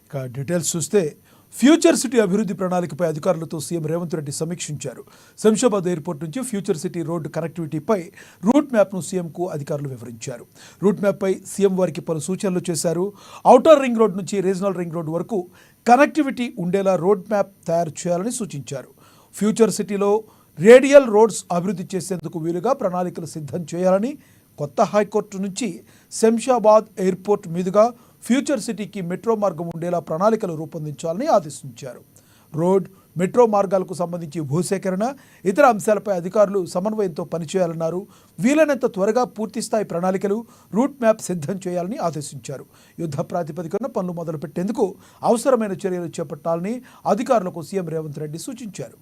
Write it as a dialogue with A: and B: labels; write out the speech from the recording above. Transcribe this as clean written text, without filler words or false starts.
A: ఇక డీటెయిల్స్ చూస్తే future city అభివృద్ధి ప్రణాళికపై అధికారులతో సీఎం రేవంత్ రెడ్డి సమీక్షించారు. శంషాబాద్ ఎయిర్పోర్ట్ నుంచి ఫ్యూచర్ సిటీ రోడ్డు కనెక్టివిటీపై రూట్ మ్యాప్ను సీఎంకు అధికారులు వివరించారు. రూట్ మ్యాప్పై సీఎం వారికి పలు సూచనలు చేశారు. ఔటర్ రింగ్ రోడ్ నుంచి రీజనల్ రింగ్ రోడ్ వరకు కనెక్టివిటీ ఉండేలా రోడ్ మ్యాప్ తయారు చేయాలని సూచించారు. ఫ్యూచర్ సిటీలో రేడియల్ రోడ్స్ అభివృద్ధి చేసేందుకు వీలుగా ప్రణాళికలు సిద్ధం చేయాలని, కొత్త హైకోర్టు నుంచి శంషాబాద్ ఎయిర్పోర్ట్ మీదుగా ఫ్యూచర్ సిటీకి మెట్రో మార్గం ఉండేలా ప్రణాళికలు రూపొందించాలని ఆదేశించారు. రోడ్, మెట్రో మార్గాలకు సంబంధించి భూసేకరణ, ఇతర అంశాలపై అధికారులు సమన్వయంతో పనిచేయాలన్నారు. వీలైనంత త్వరగా పూర్తిస్థాయి ప్రణాళికలు, రూట్ మ్యాప్ సిద్ధం చేయాలని ఆదేశించారు. యుద్ధ ప్రాతిపదికన పనులు మొదలుపెట్టేందుకు అవసరమైన చర్యలు చేపట్టాలని అధికారులకు సీఎం రేవంత్ రెడ్డి సూచించారు.